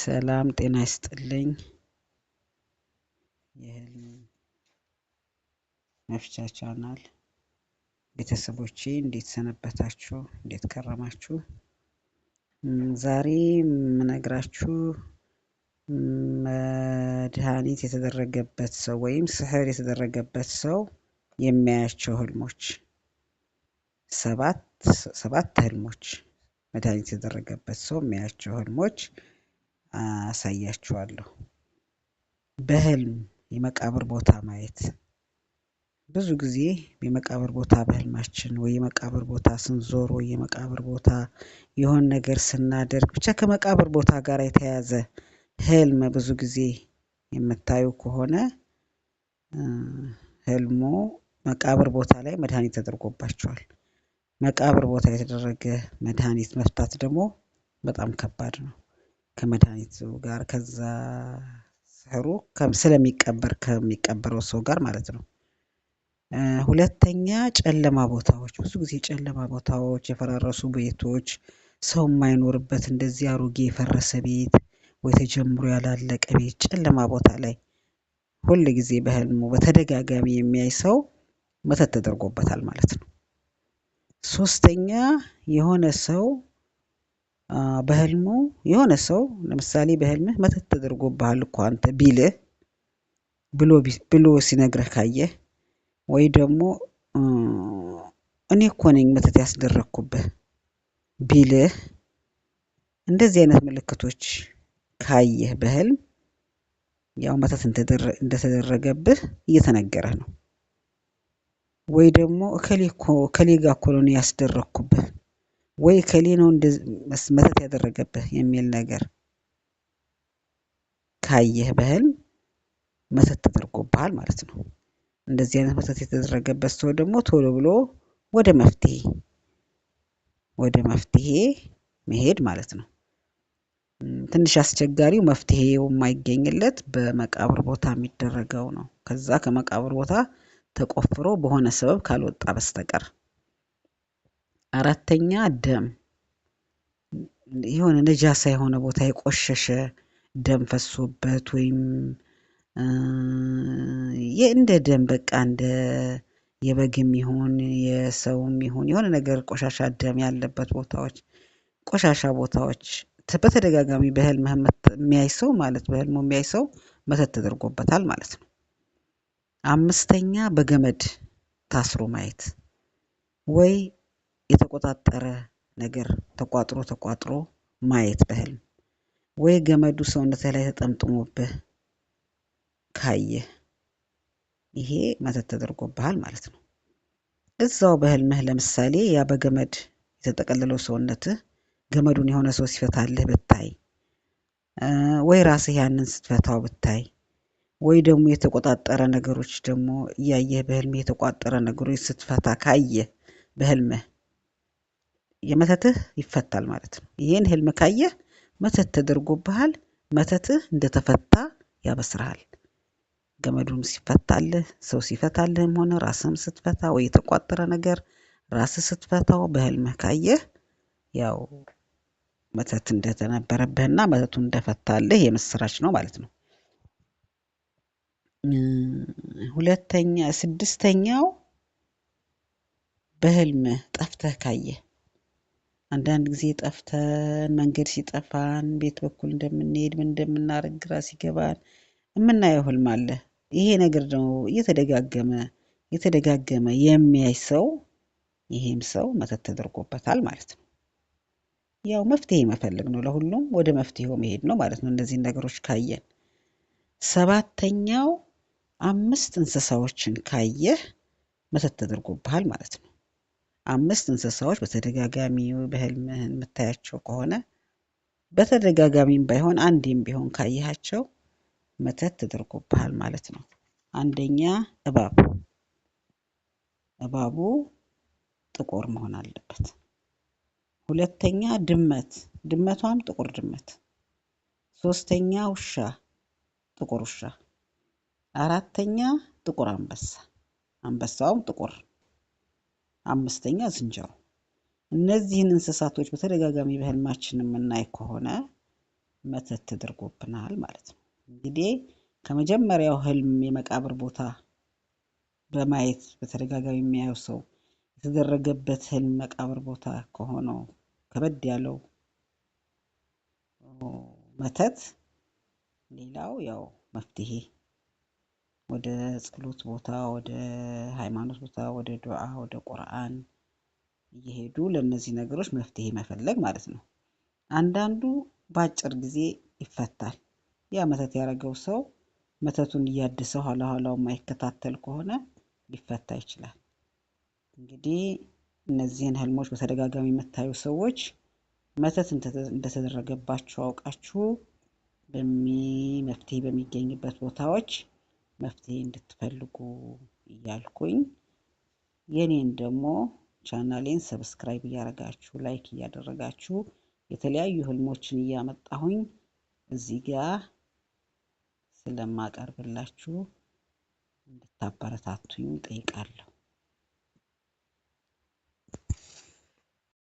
ሰላም ጤና ይስጥልኝ። የህልም መፍቻ ቻናል ቤተሰቦቼ እንዴት ሰነበታችሁ? እንዴት ከረማችሁ? ዛሬ የምነግራችሁ መድኃኒት የተደረገበት ሰው ወይም ስህር የተደረገበት ሰው የሚያያቸው ህልሞች ሰባት ህልሞች መድኃኒት የተደረገበት ሰው የሚያያቸው ህልሞች አሳያችኋለሁ። በህልም የመቃብር ቦታ ማየት ብዙ ጊዜ የመቃብር ቦታ በህልማችን ወይ የመቃብር ቦታ ስንዞር ወይ የመቃብር ቦታ የሆነ ነገር ስናደርግ ብቻ ከመቃብር ቦታ ጋር የተያያዘ ህልም ብዙ ጊዜ የምታዩ ከሆነ ህልሙ መቃብር ቦታ ላይ መድኃኒት ተደርጎባቸዋል። መቃብር ቦታ የተደረገ መድኃኒት መፍታት ደግሞ በጣም ከባድ ነው። ከመድኃኒቱ ጋር ከዛ ስህሩ ስለሚቀበር ከሚቀበረው ሰው ጋር ማለት ነው። ሁለተኛ ጨለማ ቦታዎች ብዙ ጊዜ ጨለማ ቦታዎች የፈራረሱ ቤቶች ሰው የማይኖርበት እንደዚህ አሮጌ የፈረሰ ቤት ወይ ተጀምሮ ያላለቀ ቤት ጨለማ ቦታ ላይ ሁል ጊዜ በህልሙ በተደጋጋሚ የሚያይ ሰው መተት ተደርጎበታል ማለት ነው። ሶስተኛ የሆነ ሰው በህልሙ የሆነ ሰው ለምሳሌ በህልምህ መተት ተደርጎብሃል እኮ አንተ ቢልህ ብሎ ሲነግርህ ካየህ ወይ ደግሞ እኔ እኮ ነኝ መተት ያስደረኩብህ ቢልህ እንደዚህ አይነት ምልክቶች ካየህ በህልም ያው መተት እንደተደረገብህ እየተነገረህ ነው። ወይ ደግሞ እከሌ ጋር እኮ ነው ያስደረኩብህ ወይ እከሌ ነው መተት ያደረገብህ የሚል ነገር ካየህ በህልም መተት ተደርጎብሃል ማለት ነው። እንደዚህ አይነት መተት የተደረገበት ሰው ደግሞ ቶሎ ብሎ ወደ መፍትሄ መሄድ ማለት ነው። ትንሽ አስቸጋሪው መፍትሄው የማይገኝለት በመቃብር ቦታ የሚደረገው ነው። ከዛ ከመቃብር ቦታ ተቆፍሮ በሆነ ሰበብ ካልወጣ በስተቀር። አራተኛ ደም የሆነ ነጃሳ የሆነ ቦታ የቆሸሸ ደም ፈሶበት ወይም እንደ ደም በቃ እንደ የበግም ይሁን የሰውም ይሁን የሆነ ነገር ቆሻሻ ደም ያለበት ቦታዎች ቆሻሻ ቦታዎች በተደጋጋሚ በህልም የሚያይ ሰው ማለት በህልሙ የሚያይ ሰው መተት ተደርጎበታል ማለት ነው። አምስተኛ በገመድ ታስሮ ማየት ወይ የተቆጣጠረ ነገር ተቋጥሮ ማየት በህልም ወይ ገመዱ ሰውነትህ ላይ ተጠምጥሞብህ ካየህ ይሄ መተት ተደርጎብሃል ማለት ነው። እዛው በህልምህ ለምሳሌ ያ በገመድ የተጠቀለለው ሰውነትህ ገመዱን የሆነ ሰው ሲፈታልህ ብታይ ወይ ራስህ ያንን ስትፈታው ብታይ ወይ ደግሞ የተቆጣጠረ ነገሮች ደግሞ እያየህ በህልምህ የተቋጠረ ነገሮች ስትፈታ ካየህ በህልምህ የመተትህ ይፈታል ማለት ነው። ይሄን ህልም ካየህ መተት ተደርጎብሃል መተትህ እንደተፈታ ያበስርሃል። ገመዱም ሲፈታልህ ሰው ሲፈታልህም ሆነ ራስህም ስትፈታ ወይ የተቋጠረ ነገር ራስህ ስትፈታው በህልምህ ካየህ ያው መተት እንደተነበረብህና መተቱ እንደፈታልህ የምስራች ነው ማለት ነው። ስድስተኛው በህልምህ ጠፍተህ ካየህ አንዳንድ ጊዜ ጠፍተን መንገድ ሲጠፋን ቤት በኩል እንደምንሄድ ምን እንደምናደርግ ግራ ሲገባን የምናየው ህልም አለ። ይሄ ነገር ደግሞ እየተደጋገመ የሚያይ ሰው ይሄም ሰው መተት ተደርጎበታል ማለት ነው። ያው መፍትሄ መፈለግ ነው ለሁሉም ወደ መፍትሄው መሄድ ነው ማለት ነው እነዚህን ነገሮች ካየን። ሰባተኛው 5 እንስሳዎችን ካየህ መተት ተደርጎብሃል ማለት ነው። 5 እንስሳዎች በተደጋጋሚ በህልምህ የምታያቸው ከሆነ በተደጋጋሚም ባይሆን አንዴም ቢሆን ካየሃቸው መተት ተደርጎብሃል ማለት ነው። አንደኛ እባቡ ጥቁር መሆን አለበት። ሁለተኛ ድመቷም ጥቁር ድመት። ሶስተኛ ውሻ ጥቁር ውሻ። አራተኛ ጥቁር አንበሳውም ጥቁር። አምስተኛ ዝንጀሮ። እነዚህን እንስሳቶች በተደጋጋሚ በህልማችን የምናይ ከሆነ መተት ተደርጎብናል ማለት ነው። እንግዲህ ከመጀመሪያው ህልም የመቃብር ቦታ በማየት በተደጋጋሚ የሚያየው ሰው የተደረገበት ህልም መቃብር ቦታ ከሆነው ከበድ ያለው መተት ሌላው ያው መፍትሄ ወደ ጸሎት ቦታ፣ ወደ ሃይማኖት ቦታ፣ ወደ ዱዓ፣ ወደ ቁርአን እየሄዱ ለእነዚህ ነገሮች መፍትሄ መፈለግ ማለት ነው። አንዳንዱ በአጭር ጊዜ ይፈታል። ያ መተት ያደረገው ሰው መተቱን እያደሰ ኋላ ኋላው የማይከታተል ከሆነ ሊፈታ ይችላል። እንግዲህ እነዚህን ህልሞች በተደጋጋሚ የምታዩ ሰዎች መተት እንደተደረገባችሁ አውቃችሁ መፍትሄ በሚገኝበት ቦታዎች መፍትሄ እንድትፈልጉ እያልኩኝ የኔን ደግሞ ቻናሌን ሰብስክራይብ እያደረጋችሁ ላይክ እያደረጋችሁ የተለያዩ ህልሞችን እያመጣሁኝ እዚህ ጋር ስለማቀርብላችሁ እንድታበረታቱኝ ጠይቃለሁ።